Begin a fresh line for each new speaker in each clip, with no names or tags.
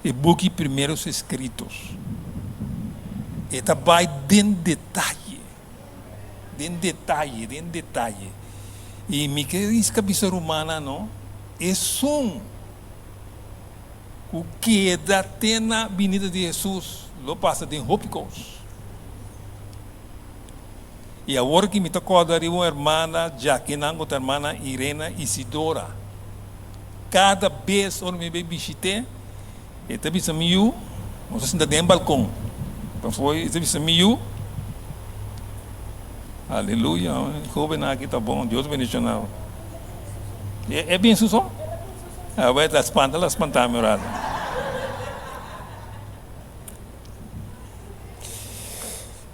e buque primeiros escritos. Eta vai den detalhe. E me que diz cabeça humana, não? É som. O que da tena vinda de Jesus, lo passa de hópicos. E agora que me tocou dar uma irmã, Jaqueline, outra irmã, Irena Isidora. Cada vez que eu me visitei, eu te vi meio, não sei se ainda tem balcão. Foi, eu te vi meio. Aleluia, jovem aqui tá bom, Deus bendicional. É bem isso só? Vai espantar meu lado.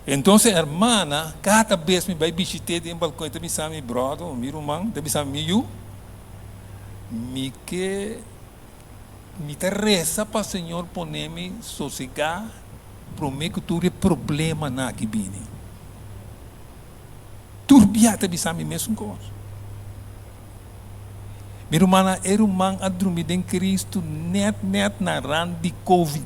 Então, irmã, cada vez me vai visitar em balcão, eu te vi meu brother, meu irmão, te vi meio. Me que me te reza para o Senhor poner-me sossegar, prometo que tu tem problema na que vini. Turbiata bisa mi mesmo coisa. Meu irmão, era man a dormir em Cristo net na ran de Covid.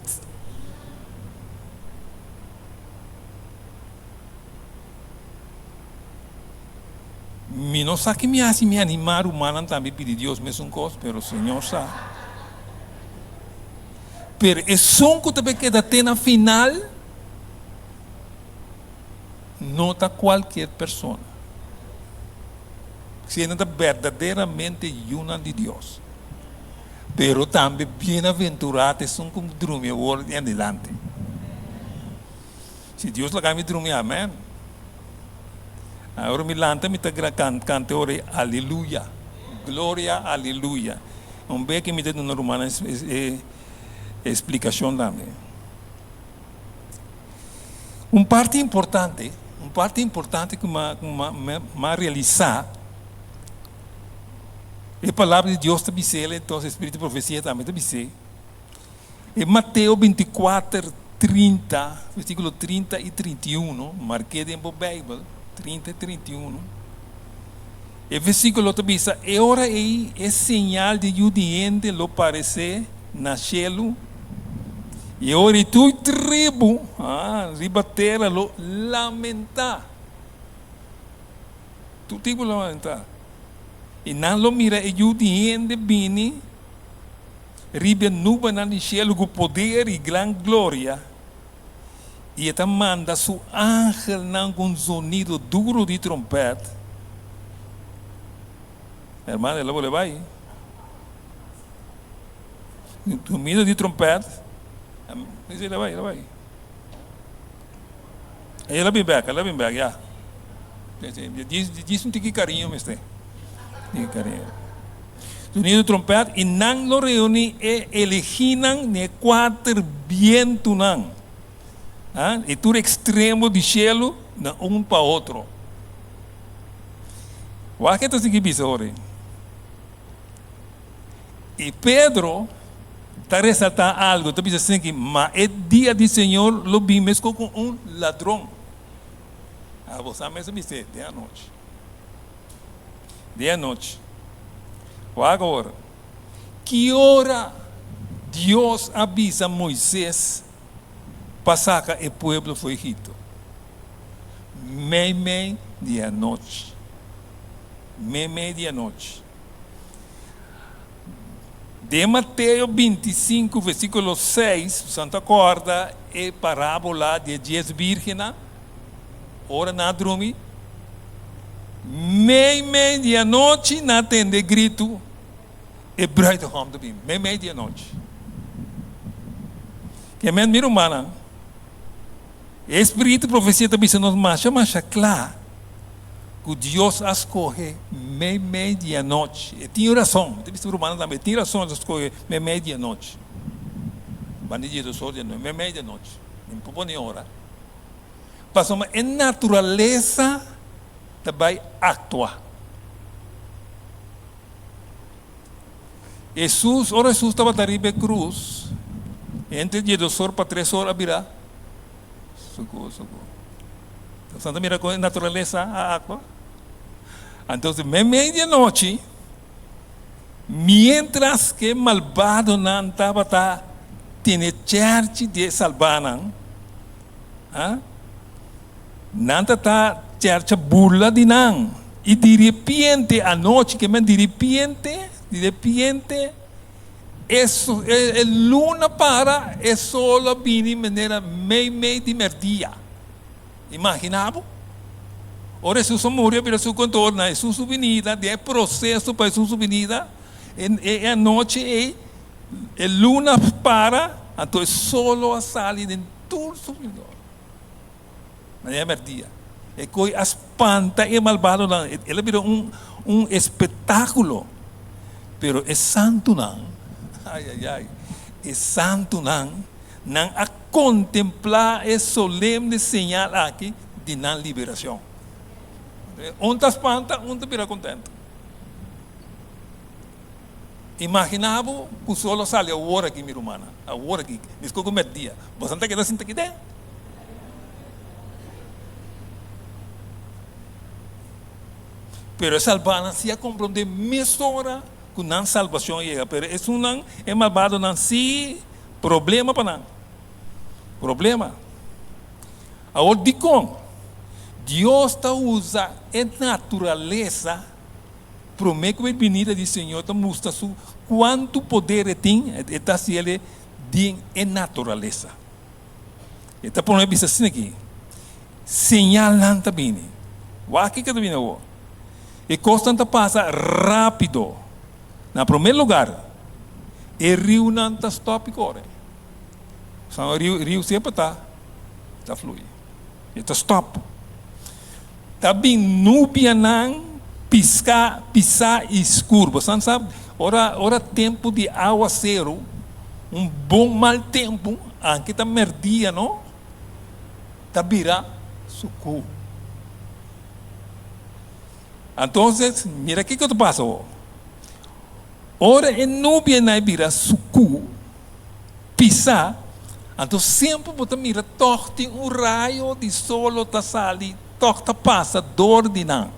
Mi não sabe que me hace me animar humana também pedir Deus mesmo coisa, pero o Senhor sabe. Pero é som que também queda até na final, nota qualquer pessoa. Siendo verdaderamente una de Dios. Pero también bienaventurados son como dormir ahora en adelante. Si Dios la cambia dormir, amén. Ahora me lanta me canta ahora aleluya. Gloria, aleluya. Un ve que me da una romana explicación también. Un parte importante que me realizar a palavra de Deus também se então o Espírito de profecia também se. Em Mateus 24, 30, versículo 30 e 31, marquei dentro da Bíblia, 30 e 31. E versículo também diz, e ora aí é sinal de judiente lo parecer na cielo, e ora e tu tribo, ribatera lo lamentar. Tu tribo lamentar. E não lo mira e judiente bini, ribe nuvem no cielo com poder e grande glória. E ele manda seu ángel com um sonido duro de trompete. Hermano, ele vai. Sonido de trompete. Ele vai. Ele vem back, já. Diz um tique carinho, mestre. Sonido de trompete e não lo reúne e eleginam ne quatro vientos não. E tudo extremo de cielo para outro. O que está seguindo agora? E Pedro está ressaltando algo, está dizendo que mas é dia do Senhor lo vimos com um ladrão. Você mesmo disse, de a noite. Agora, que hora Deus avisa Moisés para sacar o povo do Egito? Meia de noite. De Mateus 25, versículo 6, Santa Corda, é parábola de 10 vírgenes, ora na dormir. Meia noite na tende grito e bruidegom também, meia noite. Que men minha irmã, Espírito profecia também se nos marcha claro que Deus escolhe meia noite. E tinha razão, minha irmã também tinha razão de escolher meia noite. Bandido do sol de noite, meia noite, não pode nem hora. Passou uma natureza também atua. Jesus estava na riba cruz, entre de 2 horas para 3 horas virar. Socorro. Santa mira com a natureza a água. Então, meia-noite, mientras que malvado não estava tiene church de salvanan, ah, nanta ta church burla de nan, y de repente anoche que me de repente eso, el luna para es solo vini manera meio de merdia, imaginava? Ora Jesus morreu para seu contorno, é sua subvenida, é processo para sua subvenida, e a noite é luna para, então solo a sair de todo o Senhor. Não é merdia. É que as panta é malvado, ele virou espetáculo, pero é santo não, é santo não a contemplar é solene señal aqui de não liberação. Onde espanta, onde vira contento. Imaginava que o sol sale a hora aqui, minha irmã, a hora aqui, escolhe o dia. Você não está querendo sentir aqui dentro? Pero salvar se a compreender mesura que não salvação chega, pero isso não é malvado não se problema para não. Problema. Agora de como Deus está usa a natureza para meio que a venida do Senhor está mostrando quanto poder tem, está se ele de natureza. Está por uma vista assim aqui, señalando também. O aqui que está vindo e constante passa rápido. Na primeiro lugar, o rio não está stop agora. O rio sempre está fluindo, está stop. Também nubia não pisar escuro. Você sabe, ora tempo de aguaceiro, bom mal tempo, aqui está merdia, não? Está vira suco. Então, mira aqui que eu passo. Ora em nubia não vira suco, pisar, então sempre você mira torto raio de solo está sali. Toca passa dor de não.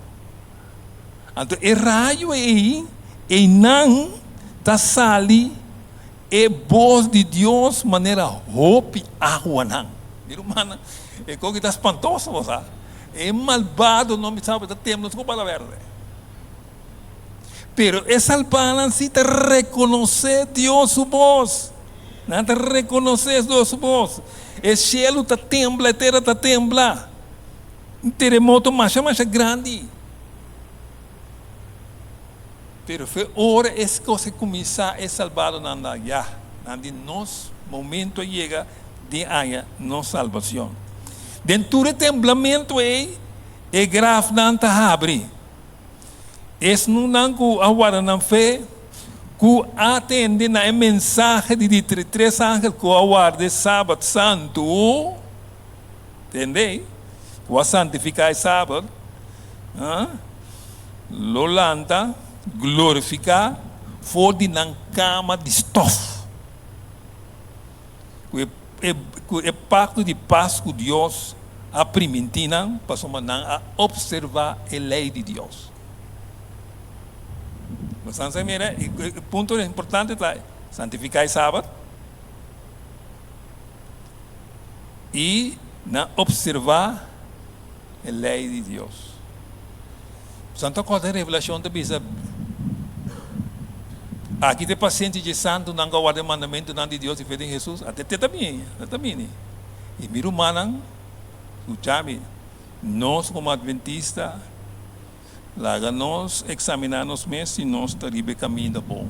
Então, o raio aí, e não está sali, é voz de Deus, maneira roupa água não. Meu irmão, é coisa que está espantoso, você. É malvado, não me sabe, está temendo, desculpa a verdade. Pero é salvado se te reconhecer Deus sua voz. Não te reconhecer Deus sua voz. O cielo está tembla, a terra está tembla. Um terremoto mais grande. Pero foi hora essa coisa começar a salvar nanda já, nanda nos momento chega de haya nos salvação. Dentro do temblamento é grave nanda abre. Es não que agora não fé que atende na mensagem de três ángeles que aguarda sábado santo, entendeu? O santificar sábado, Lolanda, glorificar, for de na cama de estofa. O pacto de paz com Deus, a primitina, passou a observar a lei de Deus. Você mira, o ponto importante é santificar sábado e observar a lei de Deus. Santa Costa Revelação da Bisa. Aqui tem paciente de santo, não guarda o mandamento de Deus e fé em Jesus. Até também. E miro manang, escutame, nós como adventistas, laga nós examinar-nos mesmo se nós estamos no caminho bom.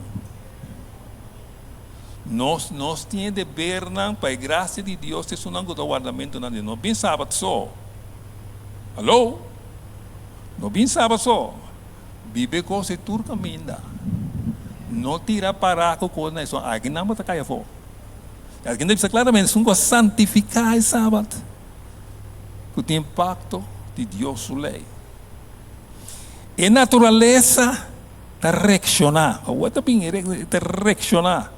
Nós temos de ver, para a graça de Deus, isso não é o guardamento de Deus. Não pensava só. Alô? Não pensava só. Vive com o tur caminho. Não tira para com coisa isso. Aqui não vai cair fora. Aqui deve ser claramente, isso santificar o sábado. Que tem impacto de Deus sobre a lei. E a natureza está reaccionar. O outro bem está reaccionar.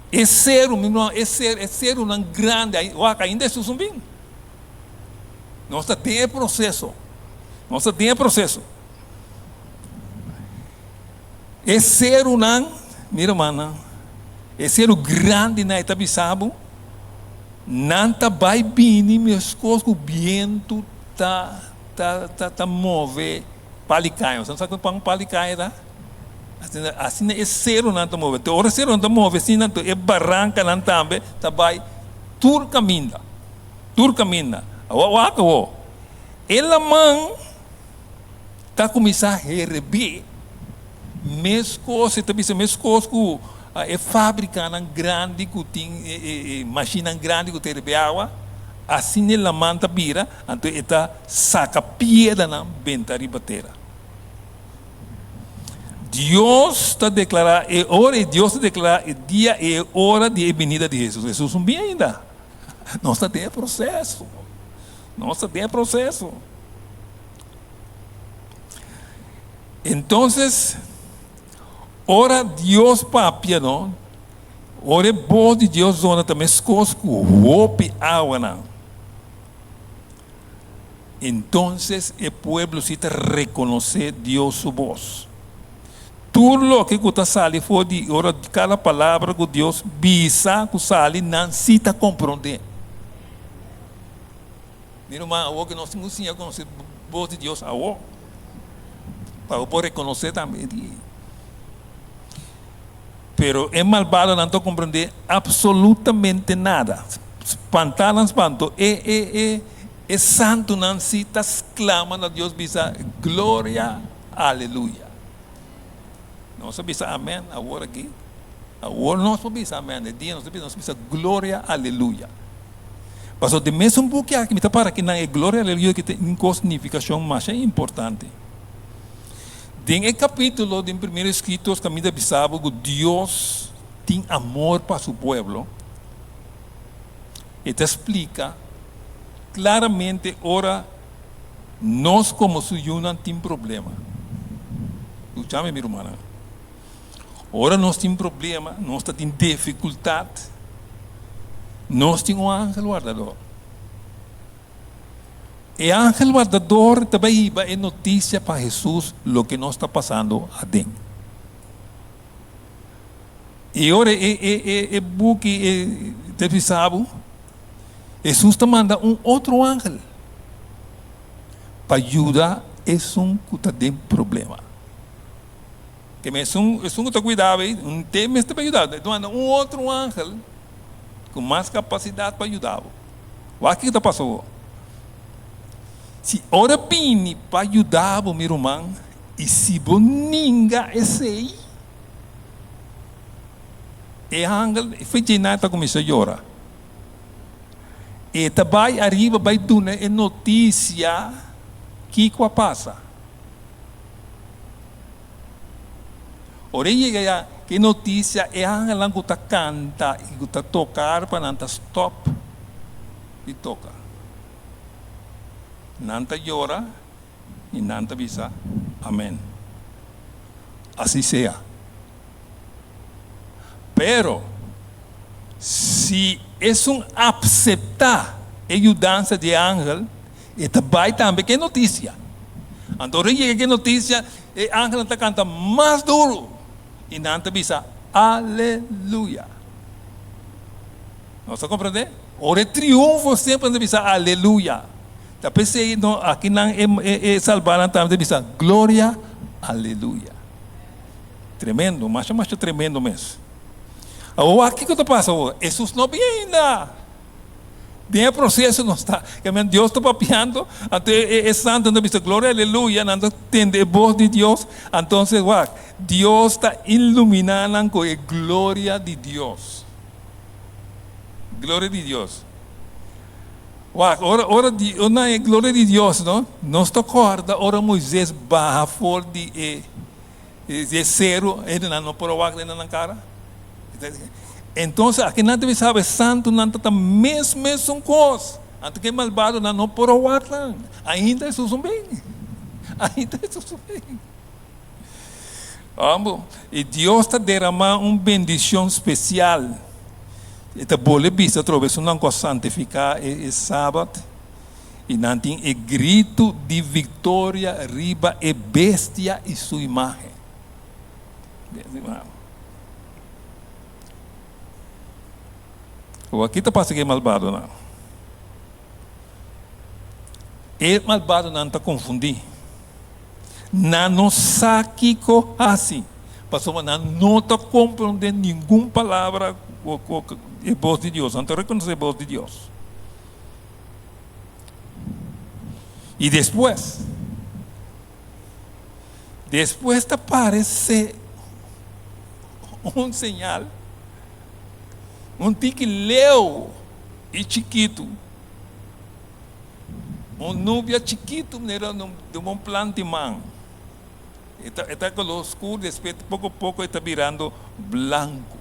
É ser um grande, ainda é um bem. Nós temos processo. É ser mira, mano, é ser o grande na Itabisabo, nanta vai bini, meus coisas, o viento tá move palicaio. Você não sabe quando palicaio, tá? Assim é ser não tá move. Ora ser não tá move, assim não é barranca não também, tá vai tur caminha. Waka. Ela man tá começar a receber mes coisas, que é fábrica grande que tem máquina grande que tem água, assim ela manta vira, então ela saca piedra na venta ribateira. Deus está declarando, é hora, Deus está declarando, é dia e hora de venida de Jesus. Jesus não vem ainda. Nós está em processo. Então, ora Deus papia, não? Ora voz de Deus zona também escosco, roupe água, não? Então, o povo se reconhecer Deus su voz. Tudo lo que está sali foi de ora cada palavra que Deus bisa que sali não se está compreender. Mira, o que nós temos sim a conhecer a voz de Deus, para poder reconhecer também. Pero é malvado não compreender absolutamente nada. Espanto, é santo não se está clamando a Deus bisa glória, aleluia. Não se bisa amém agora aqui. Agora não se bisa amém. De dia não se bisa glória, aleluia. Mas de mesmo porque aqui me está para que não é glória, aleluia que tem uma significação mais importante. Tem o capítulo de 1 Escritos que me avisava que Deus tem amor para seu povo. E te explica claramente, ora, nós como sujos não temos problema. Escute-me, minha irmã. Ora, nós temos problema, nós temos dificuldade. Nós temos um ángel guardador. E ángel guardador também é notícia para Jesus o que nós está passando adentro. E ora, buque, deve saber, Jesus está mandando um outro ángel para ajudar esse que está dentro do problema. Que esse que está cuidando, um tema está para ajudar. Então, manda um outro ángel com mais capacidade para ajudar. O que está passando? Se ora bem para ajudar o meu irmão, e se ninguém sei, e ángel, foi nada começou a chorar. E também arriba vai dar notícia que passa. Ora que notícia é ángel que está canta e está tocar para não stop e toca. Nanta llora y nanta visa. Amén. Así sea. Pero, si es un aceptar ayudanza de ángel, esta vai también, ¿qué noticia? Entonces llega que noticia, el ángel está canta más duro y nanta visa. Aleluya. ¿No se comprende? Ora triunfo sempre na visa. Aleluya. Tapi aqui não é salvar também bisa glória, aleluia. Tremendo, mas tremendo mesmo. Agora aqui que passa, Jesus não vem ainda. Tem processo não está. Deus está papiando, até é santo não bisa glória, aleluia, não entende a voz de Deus. Então, Deus está iluminando com a glória de Deus. Glória de Deus. Ora a glória de Deus, não? Nós te acorda, ora Moisés barra fora de zero, ele não pode olhar na cara. Então, aqui não deve saber santo, não está mesmo coisa. Antes que malvado não pode olhar, ainda Jesus bem. Ainda Jesus bem. E Deus está derramando uma bendição especial. Esta bola vista através não coisa santificar é sábado e não tem o grito de vitória riba é bestia e sua imagem. Aqui está passa que é malvado, não. É malvado não está confundir. Não sabe que assim. Passou, não está compreendendo nenhuma palavra é voz de Deus. Não está reconhecendo a voz de Deus. E depois aparece sinal, tique leu e chiquito, nubia chiquito, de um plantimão, está com o escuro, depois pouco a pouco está virando branco.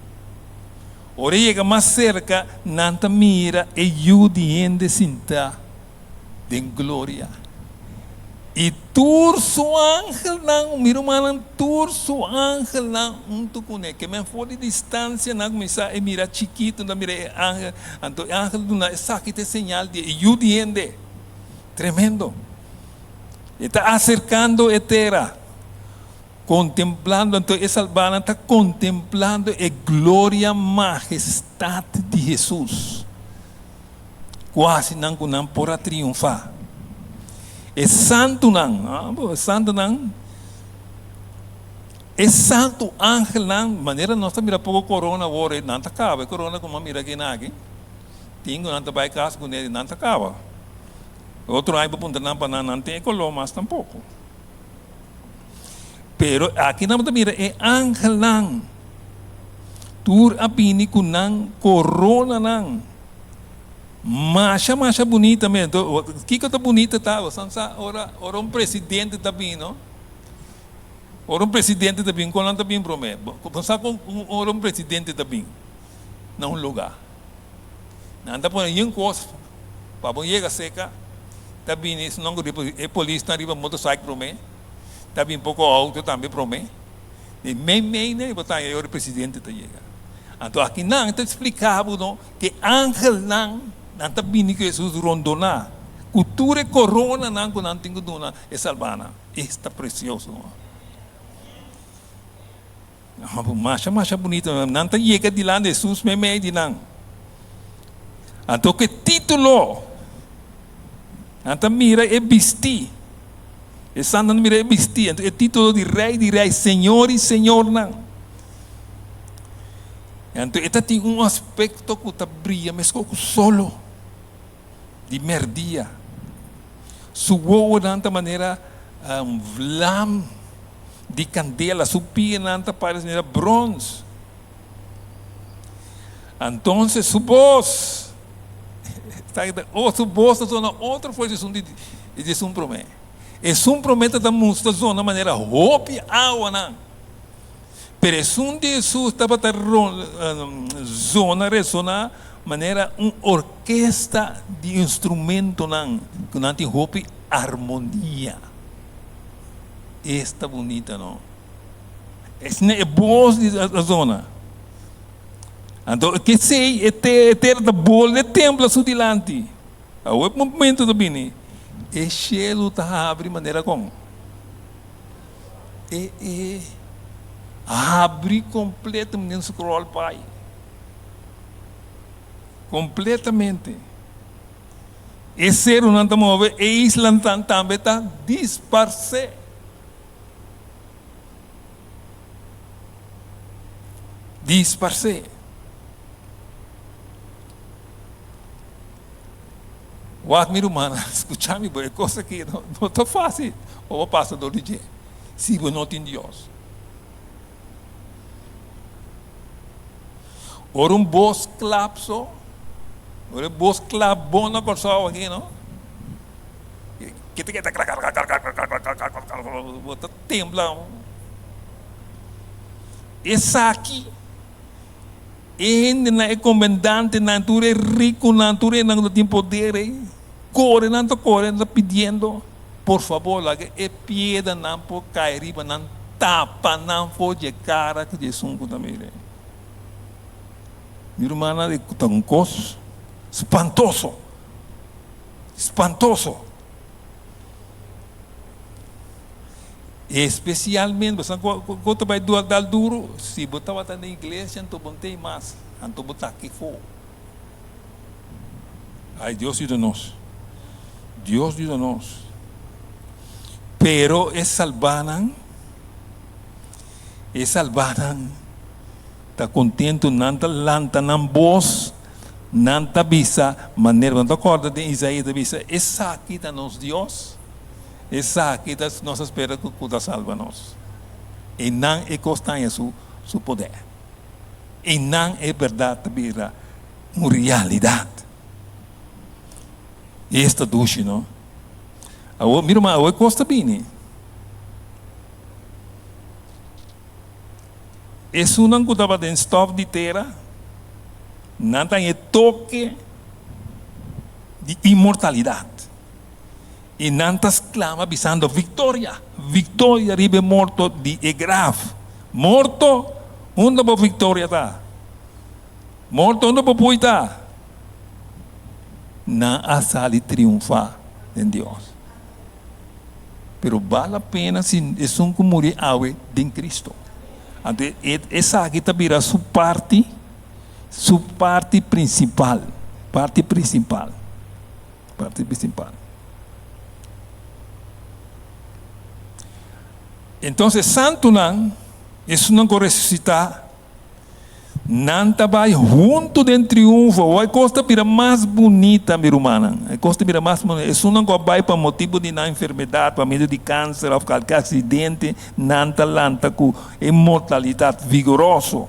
Ora chega mais cerca, nanta mira e yudiende sinta de glória. E turso ángel não, mira mano, turso ángel não, tucune, que me for de distância não começar a mirar chiquito, não mira ángel, então ángel do na saque te señal de yudiende, tremendo. Está acercando a terra, contemplando, então essa albana está contemplando a glória, majestade de Jesus, quase não por triunfar. É santo não, é santo não. É santo ángel não. Maneira nós mira pouco corona agora, não acaba. Corona como mira aqui na aqui. Tingo não vai casa com ele, não acaba. Outro aí para não para não tem color mas tampouco. Pero aqui não mira é ángel não. Tur apini com não corona não. Masha bonita mesmo. Que tá bonita tá? Ora presidente também, não? Ora presidente também, quando também prometo. Pensar com ora presidente também, não lugar. Nada por aí coisa, para chegar seca, também isso não é polícia na riba motorcycle prometo, também pouco auto também prometo. E meio né, botar aí ora presidente tá chega. Então aqui não está explicado não que ángel não nanta bini que Jesus rondona. Cultura corona não com não tenho dona é salvana. Está precioso. Macha bonito. Nanta chega de lá Jesus me de não. Então que título? Nanta mira é vestir. É santo mira é vestir. É título de rei, Senhor e Senhor não. Então, esta tem aspecto que está brilha, mas solo de merdia. Suou de maneira vlam de candela, supia nanta parece maneira bronze. Então, su voz, su voz é outra força de um promete. É um promete da música zona maneira roupa água não. Pero es un de Jesus estava zona ressonar maneira orquesta de instrumento não que não tem roupa harmonia. Esta bonita não. Essa é voz da zona. Então que sei ter da bola de templo su dilante. O momento do bini. E cielo tá abre maneira como. Abre completamente o scroll pai. Completamente. E ser não está mover, e Islam também está disparce. Disparce. O admiro humano, escuchar-me, é coisa que não está fácil. Ou passa do dia. Se você não tem Deus. Ora bos clapso, ora bos clabona corso aqui, não? Que bota tembla. Essa aqui é comandante, natura é rico, natura não tem poder, corre, não está pedindo, por favor, lá que é piedra não pode cair, não tapa, não pode cara que Jesus também. Minha irmã de Cutancos, espantoso. Especialmente, quando vai dar duro, se botar na igreja, então não tem mais, então botar aqui fora. Ai, Deus ajuda-nos. Deus ajuda-nos. Pero salvanan, está contento, nanta lanta, nan voz, nanta bisa, maneira, não acorda de Isaías, bisa, essa aqui está nos Deus, essa aqui está nossa espera que cuida salva-nos. E não é constante su poder. E não é verdade, vira uma realidade. Esta duche, não? Mira, mas hoje custa bem. Esse não cuidava de stop de terra, não tem toque de imortalidade. E não clama visando vitória. Vitória ribe morto de é grave. Morto, onde a vitória está? Morto, onde a poita? Não há sali triunfar em Deus. Pero vale a pena se é um que morrer awe em Cristo. Então, essa aqui virá sua parte principal. Parte principal. Então, santo não, isso não vai ressuscitar. Não vai junto de triunfo. A costa vira mais bonita, minha irmã. A costa vira mais bonita. Isso não vai para motivo de uma enfermidade, para medo de câncer, ou qualquer acidente. Não lanta com imortalidade vigorosa.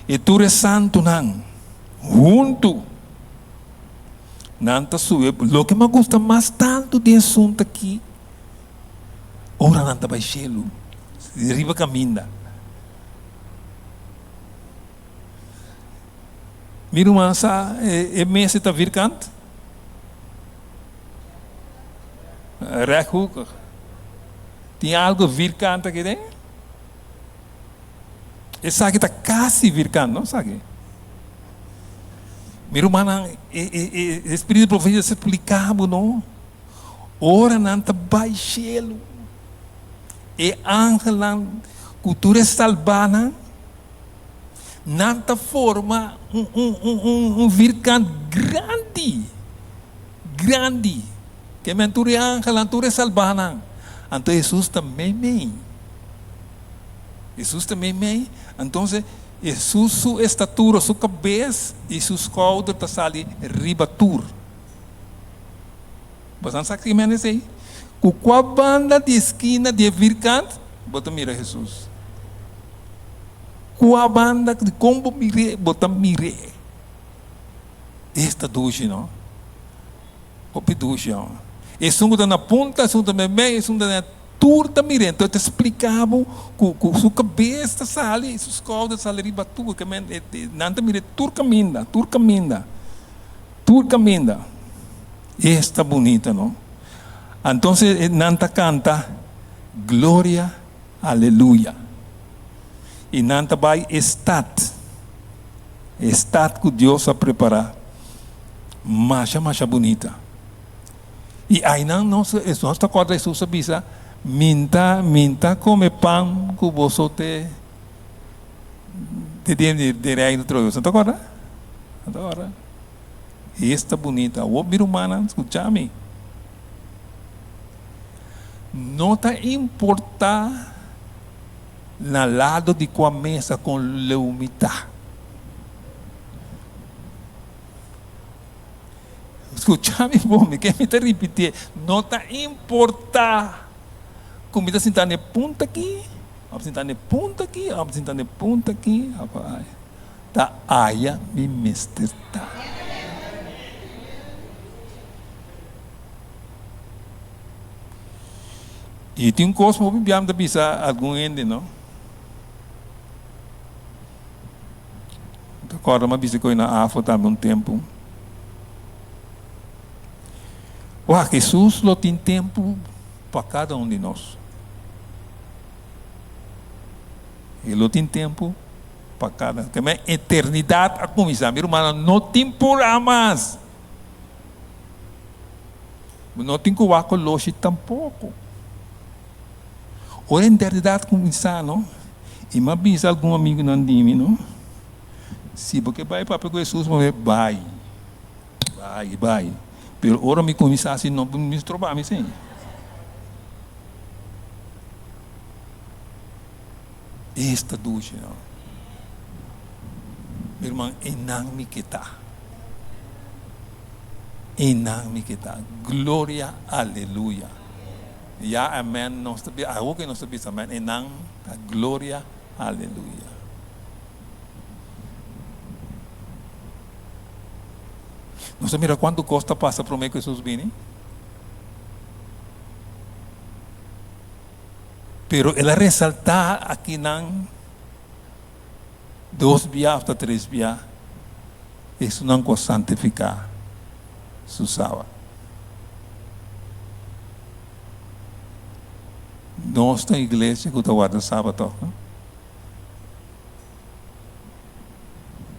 E tu és santo, não. Junto. Não sube. O que me gusta mais tanto de assunto aqui. Ora não vai chelo. Riba caminha. Minha irmã, é mês está virkant? Rechthoekig. Tem algo virkant aqui dentro? Essa aqui está quase virkant, não sabe? Minha irmã, o Espírito de Profecia se explicava, não? Ora não está baixelo. E ángel, cultura salvana, nanta forma virkant grande, que menture ángel, menture salvana. Então Jesus também me. Então Jesus sua estatura, sua cabeça e seus caudas está sali ribatur. Você sabe que me diz? Com a banda de esquina de virkant, bota mira Jesus. Com a banda de combo mire, bota mire. Esta duche, não? Opi duche, não? E sungo da na ponta, sungo da meia, sungo da na turta mire. Então eu te explicava com sua cabeça sali, seus caudas sali ribatu, que nanta mire tur caminda. Esta bonita, não? Então, nanta canta glória, aleluia. E nanta vai estar que Deus a preparar, mais bonita. E aí não está corda Jesus avisa, minta come pão que você te de aí no troio. Está corda? Agora, esta bonita. O meu irmão, escucha-me. Não está importar na lado de com a mesa com leumita. Escucha-me, bom, que me está repetindo. Não está importar. Comida sentada em ponta aqui, sentada em ponta aqui, sentada em ponta aqui, rapaz. Tá aia me mesterta. E tem coisa que eu não bisa algum ende, não? Agora, uma bisa que eu na África também tempo. Jesus não tem tempo para cada um de nós. Ele não tem tempo para cada. Também eternidade a começar. Meu irmão, não tem programas. Não tem que ir com loja tampouco. Ora, a eternidade começar, não? E me avisa algum amigo não dime, não? Se porque vai para Jesus, vai. vai. Pero ora me começasse não me trovar, me sim. Esta ducha, não. Meu irmão, enang me kita. Enang me kita. Glória, aleluia. Ya, amém. Não sabia, algo que não sabia, amém. Enang, glória, aleluia. Não sei, mira quanto custa passa para o meio que Jesus vem. Pero ela ressaltar aqui não 2 dias hasta 3 dias, isso não pode santificar su sábado. Nossa igreja que guarda sábado,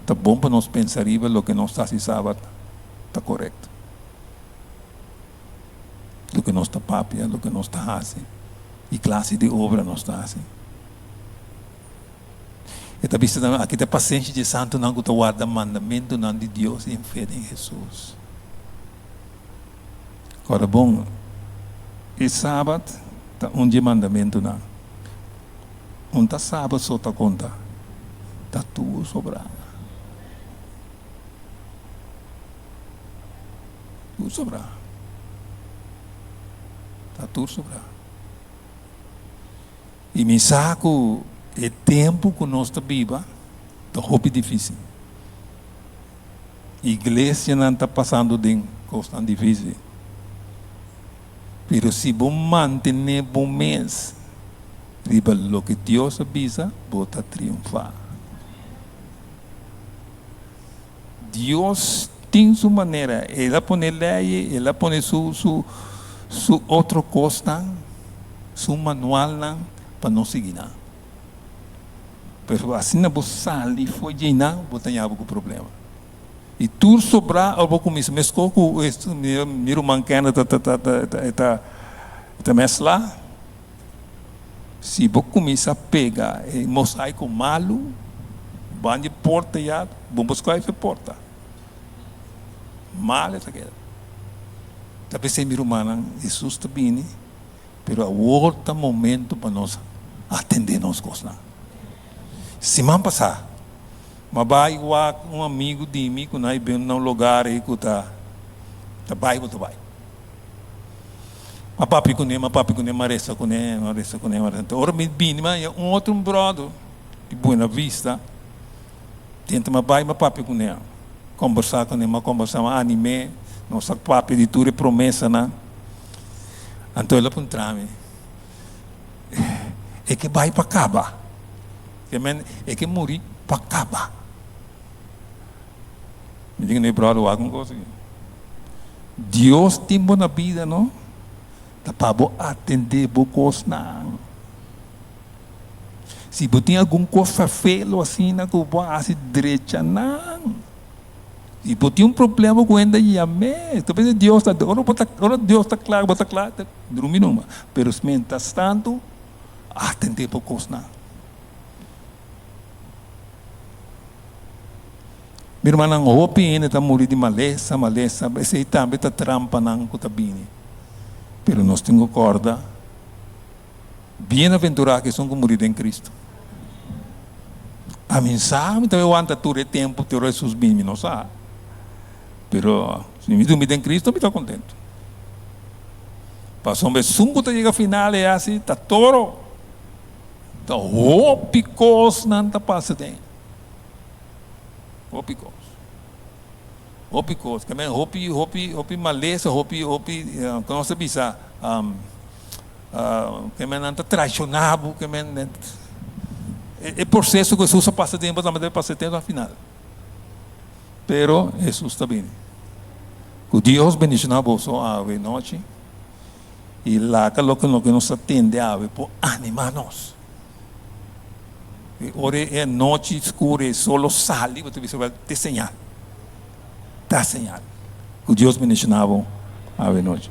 está bom para nós pensar o que não está se sábado está correto. O que não está papia, o que não está assim. E classe de obra não está assim. E também aqui tem paciência de santo não que guarda mandamento não de Deus e em fé em Jesus. Agora bom, e sábado está dia mandamento não. Tá sábado só está conta. Está tudo sobrado. Tudo sobrado. Está tudo sobrado. E me saco é tempo que nós estamos vivos, está muito difícil. A igreja não está passando de coisas tão difíceis. Mas se você manter bom mês, o que Deus avisa, você triunfar. Deus tem sua maneira, Ele põe lei, Ele põe sua outra coisa, seu manual para não seguir. Mas assim não você sai foi de não, você tem algum problema. E tudo sobrar, eu vou começar. Mas como meu irmão que está mesclar, se você começar a pegar mosaico malo, vai de porta já, vamos buscar essa porta. Mal essa queda. Talvez meu irmão, Jesus está bem, mas há outro momento para nós atender nossas coisas. Semana passada, vai um amigo de mim que nós vemos num lugar aí que está vai. Papi com ele, maressa com ele. Ora me bem, mas outro brother de Boa Vista, tenta papi com ele, conversar com ele, conversar, anime, nossa papi de tudo promessa, né? Então ele apontou-me, é que vai para acabar. É que morrer para acabar. Me diga, meu brother, alguma coisa. Deus tem boa vida, não? Dá para atender bocos não. Se você tem alguma coisa feia assim, não você direita não. Se você tem problema com ele, amém. Talvez Deus está, agora Deus está claro, dormir não. Pero se mientras tanto, atender bocos não. Meu irmão, não hope ainda está morrendo de maleza, esse também está trampa não que está bem. Pero nós temos corda, bem-aventurados que são que morreram em Cristo. A mensagem também aguenta todo o tempo, ter Jesus bem, não sabe. Pero se me dormir em Cristo, eu estou contente. Passou um besungo, chega ao final, é assim, está toro. Está hópicos, não está passando. Hópicos, que hopi maleza, hopi, como se diz, que não está traicionável, que é processo que Jesus passa tempo, também passa tempo ao final. Pero Jesus está bem. Que Deus bendiga você a noite e lá que nos atende a por animar-nos. Ora é noite escura, é solo sale, você vai te señal. Está señal. Que Deus bendiga a noite.